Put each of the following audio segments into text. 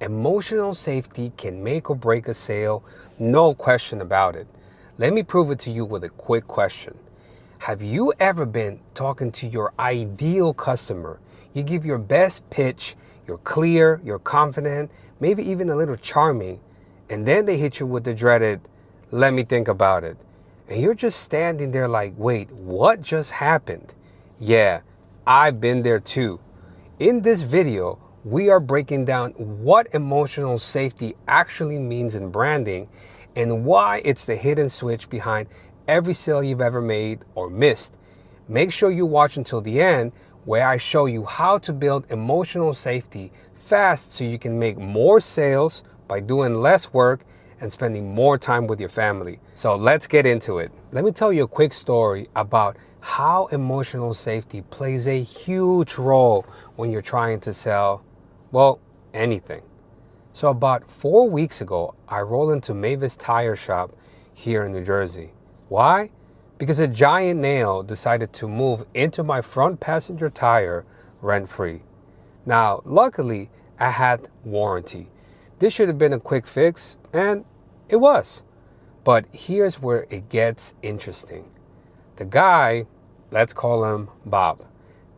Emotional safety can make or break a sale, no question about it. Let me prove it to you with a quick question. Have you ever been talking to your ideal customer? You give your best pitch, you're clear, you're confident, maybe even a little charming, and then they hit you with the dreaded, "Let me think about it." And you're just standing there like, wait, what just happened? Yeah, I've been there too. In this video, we are breaking down what emotional safety actually means in branding and why it's the hidden switch behind every sale you've ever made or missed. Make sure you watch until the end, where I show you how to build emotional safety fast so you can make more sales by doing less work and spending more time with your family. So let's get into it. Let me tell you a quick story about how emotional safety plays a huge role when you're trying to sell, well, anything. So about 4 weeks ago, I rolled into Mavis Tire Shop here in New Jersey. Why? Because a giant nail decided to move into my front passenger tire rent-free. Now, luckily, I had warranty. This should have been a quick fix, and it was. But here's where it gets interesting. The guy, let's call him Bob,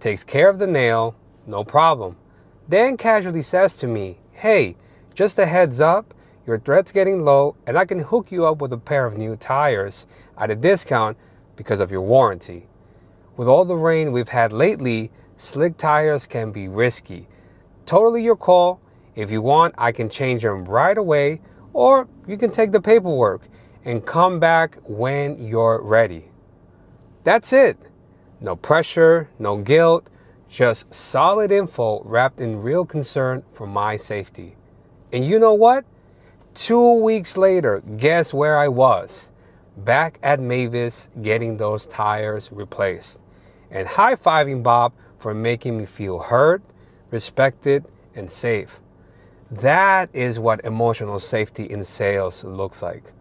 takes care of the nail, no problem. Then casually says to me, "Hey, just a heads up, your thread's getting low and I can hook you up with a pair of new tires at a discount because of your warranty." With all the rain we've had lately, slick tires can be risky. Totally your call. If you want, I can change them right away, or you can take the paperwork and come back when you're ready. That's it. No pressure, no guilt, just solid info wrapped in real concern for my safety. And you know what? 2 weeks later, guess where I was? Back at Mavis getting those tires replaced. And high-fiving Bob for making me feel heard, respected, and safe. That is what emotional safety in sales looks like.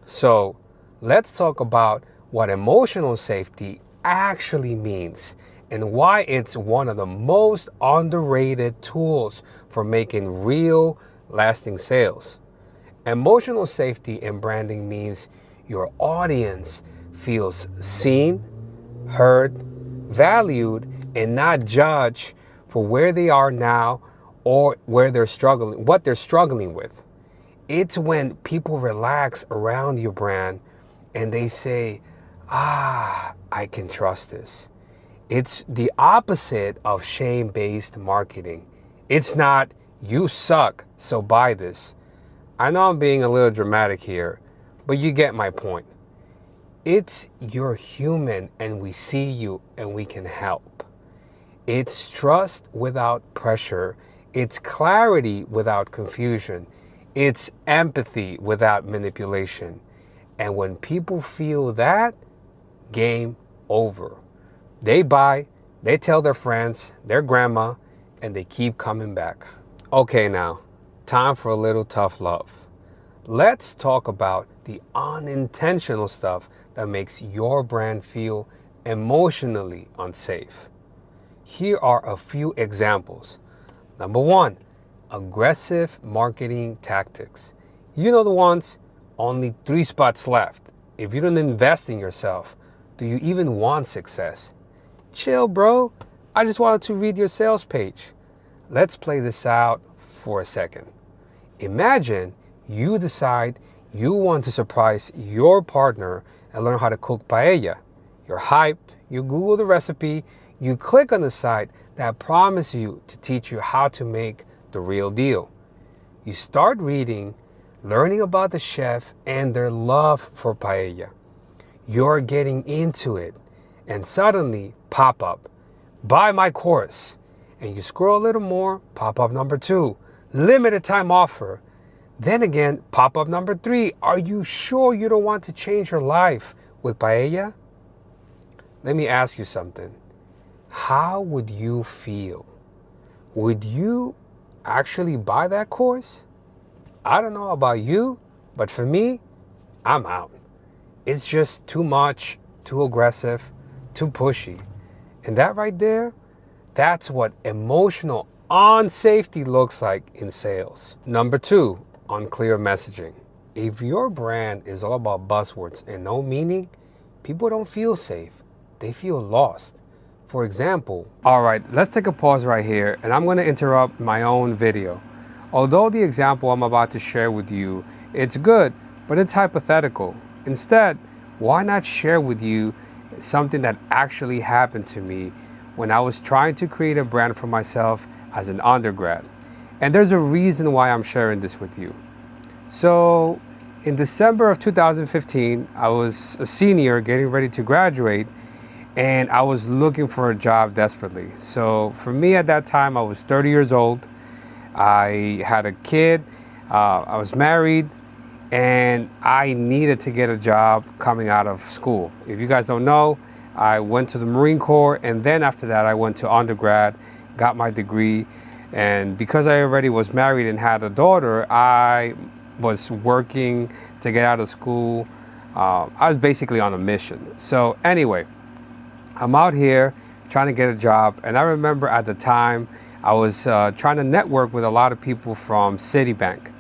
So let's talk about what emotional safety actually means and why it's one of the most underrated tools for making real, lasting sales. Emotional safety in branding means your audience feels seen, heard, valued, and not judged for where they are now or what they're struggling with. It's when people relax around your brand and they say, I can trust this. It's the opposite of shame-based marketing. It's not, "You suck, so buy this." I know I'm being a little dramatic here, but you get my point. It's, "You're human and we see you and we can help." It's trust without pressure. It's clarity without confusion. It's empathy without manipulation. And when people feel that, game over. They buy, they tell their friends, their grandma, and they keep coming back. Okay, now, time for a little tough love. Let's talk about the unintentional stuff that makes your brand feel emotionally unsafe. Here are a few examples. Number one, aggressive marketing tactics. You know the ones, only 3 spots left. If you don't invest in yourself, do you even want success? Chill, bro. I just wanted to read your sales page. Let's play this out for a second. Imagine you decide you want to surprise your partner and learn how to cook paella. You're hyped, you Google the recipe, you click on the site that promises you to teach you how to make the real deal. You start reading, learning about the chef and their love for paella. You're getting into it, and suddenly pop up, "Buy my course." And you scroll a little more, pop up number 2, "Limited time offer." Then again, pop up number 3, "Are you sure you don't want to change your life with paella?" Let me ask you something. How would you feel? Would you actually buy that course? I don't know about you, but for me, I'm out. It's just too much, too aggressive, too pushy. And that right there, that's what emotional on safety looks like in sales. Number two, unclear messaging. If your brand is all about buzzwords and no meaning, people don't feel safe. They feel lost. For example, all right, let's take a pause right here, and I'm going to interrupt my own video. Although the example I'm about to share with you, it's good, but it's hypothetical. Instead, why not share with you something that actually happened to me when I was trying to create a brand for myself as an undergrad? And there's a reason why I'm sharing this with you. So in December of 2015, I was a senior getting ready to graduate, and I was looking for a job desperately. So for me at that time, I was 30 years old. I had a kid, I was married, and I needed to get a job coming out of school. If you guys don't know, I went to the Marine Corps, and then after that I went to undergrad, got my degree, and because I already was married and had a daughter, I was working to get out of school. I was basically on a mission. So anyway, I'm out here trying to get a job, and I remember at the time I was trying to network with a lot of people from Citibank,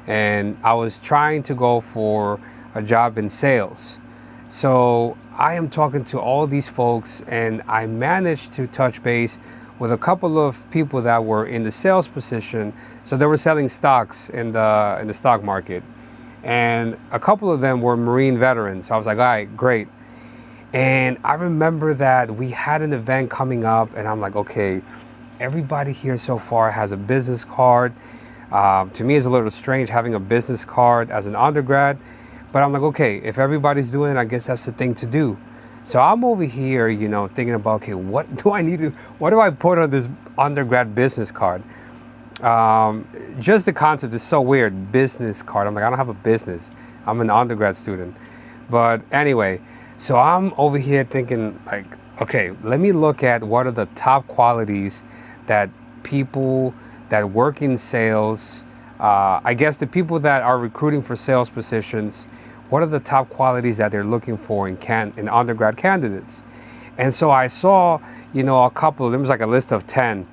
and I was trying to go for a job in sales. So I am talking to all these folks, and I managed to touch base with a couple of people that were in the sales position. So they were selling stocks in the stock market, and a couple of them were Marine veterans. So I was like, all right, great. And I remember that we had an event coming up, and I'm like, okay, everybody here so far has a business card. To me, it's a little strange having a business card as an undergrad, but I'm like, okay, if everybody's doing it, I guess that's the thing to do. So I'm over here, thinking about, okay, what do I put on this undergrad business card? Just the concept is so weird, business card. I'm like, I don't have a business. I'm an undergrad student. But anyway, so I'm over here thinking like, okay, let me look at what are the top qualities that people that work in sales, I guess the people that are recruiting for sales positions, what are the top qualities that they're looking for in undergrad candidates? And so I saw, a couple, there was like a list of 10.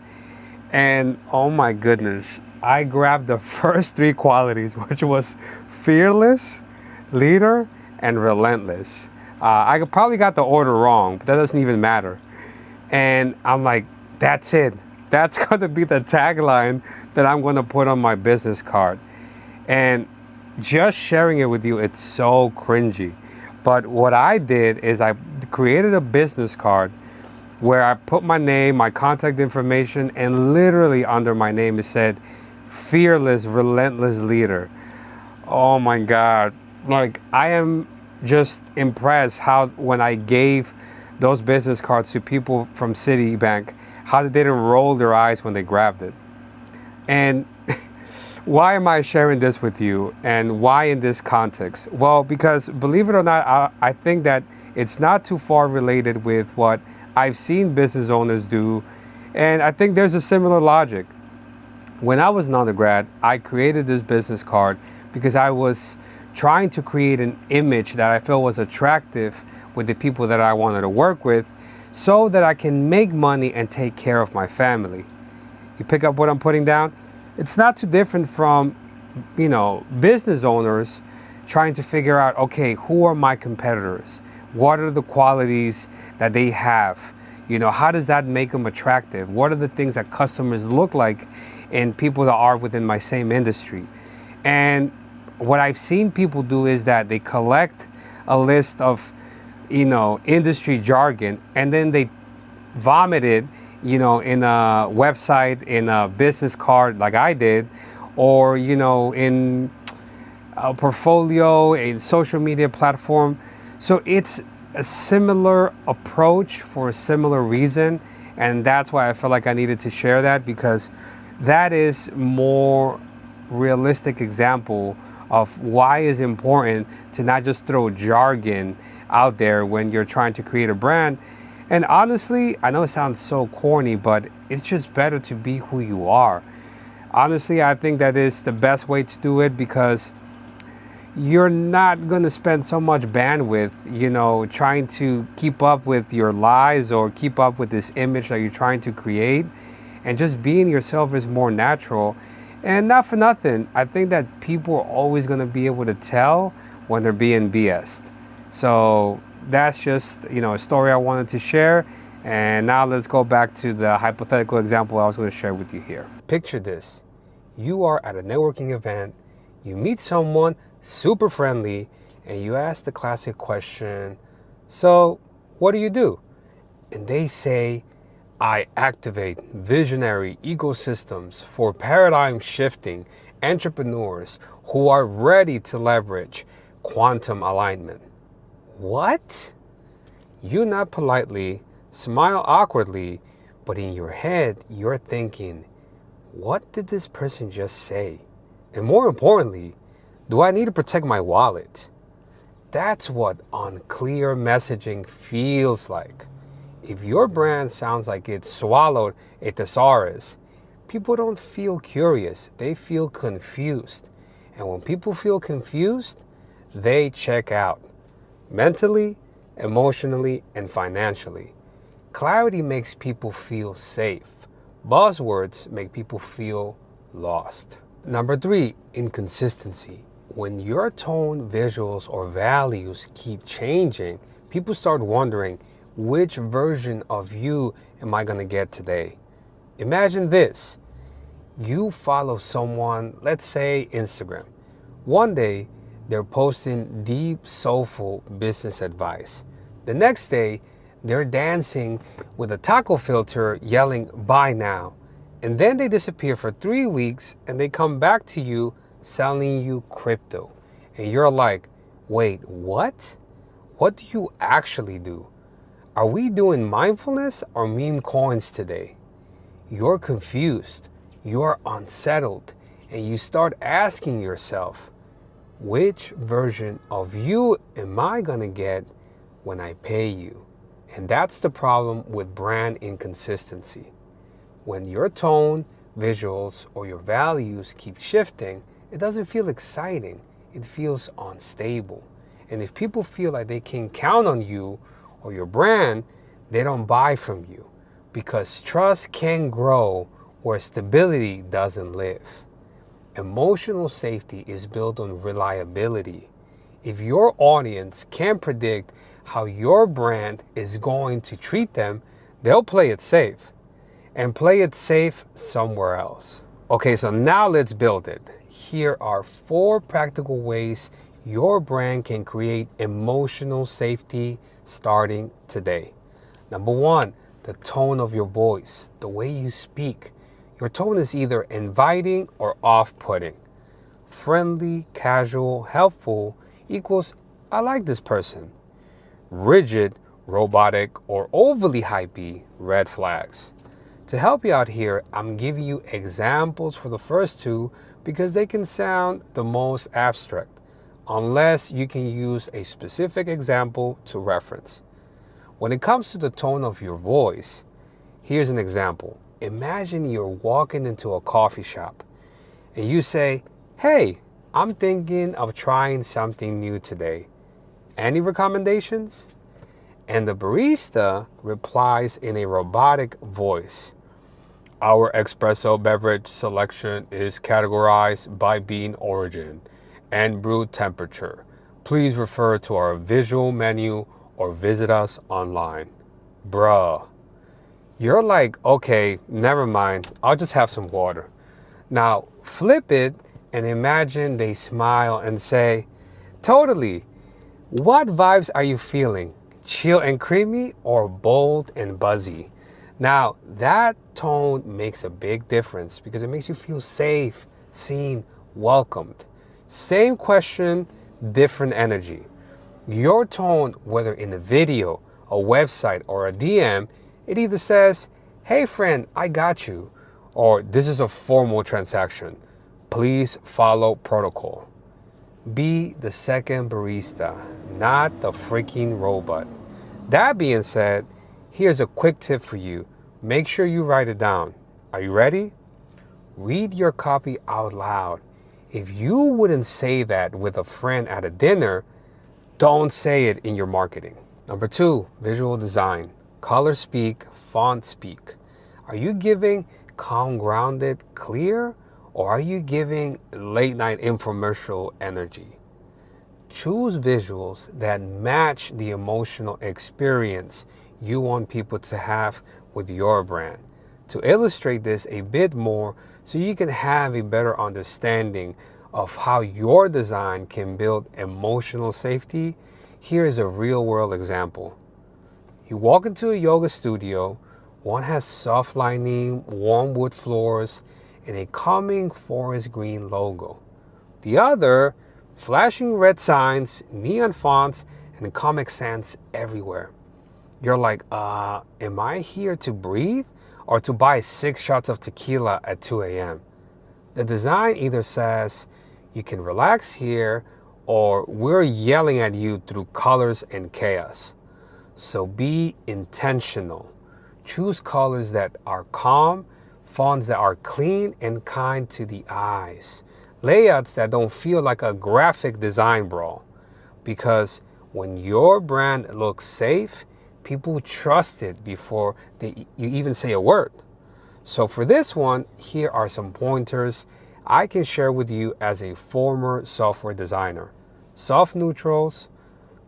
And oh my goodness, I grabbed the first three qualities, which was fearless, leader, and relentless. I probably got the order wrong, but that doesn't even matter. And I'm like, that's it. That's going to be the tagline that I'm going to put on my business card. And just sharing it with you, it's so cringy. But what I did is I created a business card where I put my name, my contact information, and literally under my name it said, fearless, relentless leader. Oh my God. Like, I am just impressed how when I gave those business cards to people from Citibank, how they didn't roll their eyes when they grabbed it. And why am I sharing this with you, and why in this context? Well, because believe it or not, I think that it's not too far related with what I've seen business owners do, and I think there's a similar logic. When I was an undergrad, I created this business card because I was trying to create an image that I felt was attractive with the people that I wanted to work with, so that I can make money and take care of my family. You pick up what I'm putting down? It's not too different from, business owners trying to figure out, okay, who are my competitors? What are the qualities that they have? How does that make them attractive? What are the things that customers look like in people that are within my same industry? And what I've seen people do is that they collect a list of, industry jargon, and then they vomit it, in a website, in a business card like I did, or, in a portfolio, a social media platform. So it's a similar approach for a similar reason. And that's why I felt like I needed to share that, because that is more realistic example of why it's important to not just throw jargon out there when you're trying to create a brand. And honestly, I know it sounds so corny, but it's just better to be who you are. Honestly, I think that is the best way to do it, because you're not going to spend so much bandwidth, trying to keep up with your lies or keep up with this image that you're trying to create. and just being yourself is more natural. And not for nothing, I think that people are always going to be able to tell when they're being BS'd. So that's just, a story I wanted to share. And now let's go back to the hypothetical example I was going to share with you here. Picture this. You are at a networking event, you meet someone super friendly, and you ask the classic question, so what do you do? And they say, I activate visionary ecosystems for paradigm shifting entrepreneurs who are ready to leverage quantum alignment. What? You nod politely, smile awkwardly, but in your head, you're thinking, what did this person just say? And more importantly, do I need to protect my wallet? That's what unclear messaging feels like. If your brand sounds like it swallowed a thesaurus, people don't feel curious, they feel confused. And when people feel confused, they check out. Mentally, emotionally, and financially. Clarity makes people feel safe. Buzzwords make people feel lost. Number 3, inconsistency. When your tone, visuals, or values keep changing, people start wondering, which version of you am I going to get today? Imagine this. You follow someone, let's say Instagram. One day, they're posting deep, soulful business advice. The next day, they're dancing with a taco filter yelling, buy now. And then they disappear for 3 weeks and they come back to you selling you crypto. And you're like, wait, what? What do you actually do? Are we doing mindfulness or meme coins today? You're confused, you're unsettled, and you start asking yourself, which version of you am I gonna get when I pay you? And that's the problem with brand inconsistency. When your tone, visuals, or your values keep shifting, it doesn't feel exciting, it feels unstable. And if people feel like they can count on you or your brand, they don't buy from you, because trust can grow where stability doesn't live. Emotional safety is built on reliability. If your audience can predict how your brand is going to treat them, they'll play it safe, and play it safe somewhere else. Okay, so now let's build it. Here are 4 practical ways your brand can create emotional safety starting today. Number 1, the tone of your voice, the way you speak. Your tone is either inviting or off-putting. Friendly, casual, helpful equals I like this person. Rigid, robotic, or overly hypey, red flags. To help you out here, I'm giving you examples for the first 2 because they can sound the most abstract, unless you can use a specific example to reference. When it comes to the tone of your voice, here's an example. Imagine you're walking into a coffee shop and you say, hey, I'm thinking of trying something new today. Any recommendations? And the barista replies in a robotic voice, our espresso beverage selection is categorized by bean origin and brew temperature. Please refer to our visual menu or visit us online. Bruh. You're like, okay, never mind. I'll just have some water. Now flip it and imagine they smile and say, totally. What vibes are you feeling? Chill and creamy or bold and buzzy? Now that tone makes a big difference because it makes you feel safe, seen, welcomed. Same question, different energy. Your tone, whether in a video, a website, or a DM, it either says, hey friend, I got you, or this is a formal transaction. Please follow protocol. Be the second barista, not the freaking robot. That being said, here's a quick tip for you. Make sure you write it down. Are you ready? Read your copy out loud. If you wouldn't say that with a friend at a dinner, don't say it in your marketing. Number 2, visual design. Color speak, font speak. Are you giving calm, grounded, clear, or are you giving late night infomercial energy? Choose visuals that match the emotional experience you want people to have with your brand. To illustrate this a bit more so you can have a better understanding of how your design can build emotional safety, here is a real world example. You walk into a yoga studio, one has soft lining, warm wood floors, and a calming forest green logo. The other, flashing red signs, neon fonts, and Comic Sans everywhere. You're like, am I here to breathe or to buy 6 shots of tequila at 2 a.m.? The design either says, you can relax here, or we're yelling at you through colors and chaos. So be intentional. Choose colors that are calm, fonts that are clean and kind to the eyes, layouts that don't feel like a graphic design brawl. Because when your brand looks safe, people trust it before you even say a word. So for this one, here are some pointers I can share with you as a former software designer. Soft neutrals,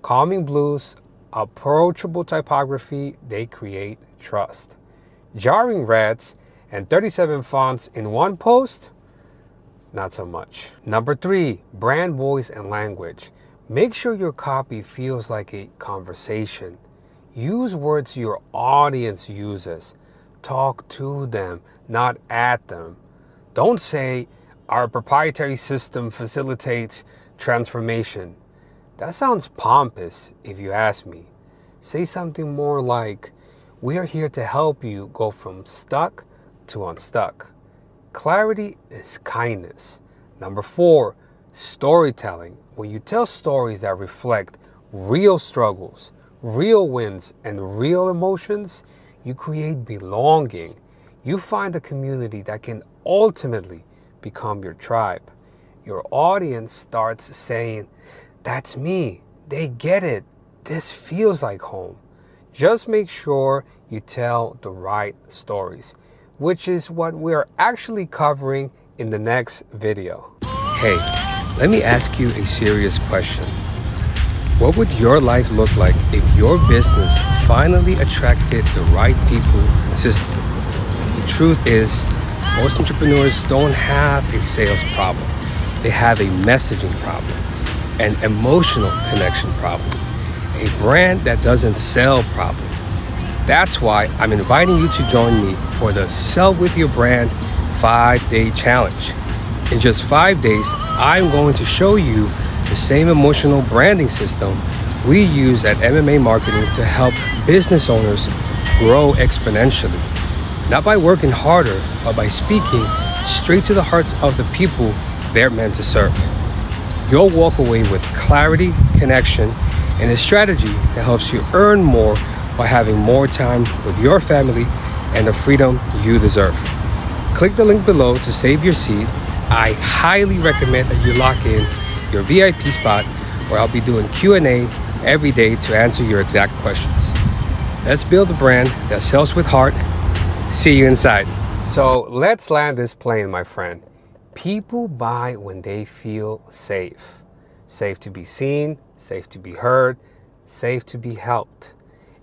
calming blues, approachable typography, they create trust. Jarring reds and 37 fonts in one post, not so much. Number 3, brand voice and language. Make sure your copy feels like a conversation. Use words your audience uses. Talk to them, not at them. Don't say, our proprietary system facilitates transformation. That sounds pompous if you ask me. Say something more like, we are here to help you go from stuck to unstuck. Clarity is kindness. Number 4, storytelling. When you tell stories that reflect real struggles, real wins, and real emotions, you create belonging. You find a community that can ultimately become your tribe. Your audience starts saying, that's me. They get it. This feels like home. Just make sure you tell the right stories, which is what we're actually covering in the next video. Hey, let me ask you a serious question. What would your life look like if your business finally attracted the right people consistently? The truth is, most entrepreneurs don't have a sales problem. They have a messaging problem, an emotional connection problem, a brand that doesn't sell problem. That's why I'm inviting you to join me for the Sell With Your Brand 5-day challenge. In just 5 days, I'm going to show you the same emotional branding system we use at MMA Marketing to help business owners grow exponentially. Not by working harder, but by speaking straight to the hearts of the people they're meant to serve. You'll walk away with clarity, connection, and a strategy that helps you earn more by having more time with your family and the freedom you deserve. Click the link below to save your seat. I highly recommend that you lock in your VIP spot, where I'll be doing Q&A every day to answer your exact questions. Let's build a brand that sells with heart. See you inside. So let's land this plane, my friend. People buy when they feel safe. Safe to be seen, safe to be heard, safe to be helped.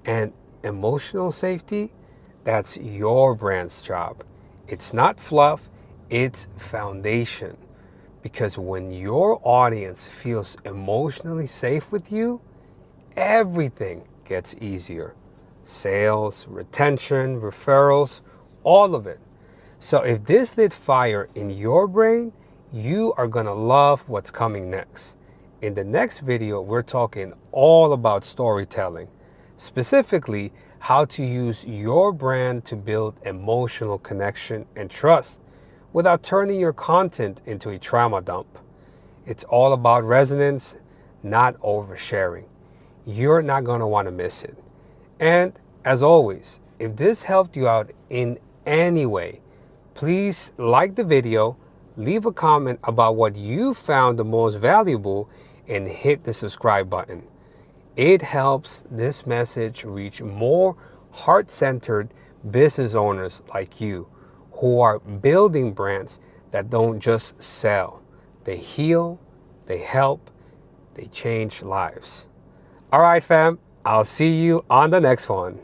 And emotional safety, that's your brand's job. It's not fluff, it's foundation. Because when your audience feels emotionally safe with you, everything gets easier. Sales, retention, referrals, all of it. So if this lit fire in your brain, you are gonna love what's coming next. In the next video, we're talking all about storytelling, specifically how to use your brand to build emotional connection and trust without turning your content into a trauma dump. It's all about resonance, not oversharing. You're not gonna wanna miss it. And as always, if this helped you out in any way, please like the video, leave a comment about what you found the most valuable, and hit the subscribe button. It helps this message reach more heart-centered business owners like you who are building brands that don't just sell. They heal, they help, they change lives. All right, fam, I'll see you on the next one.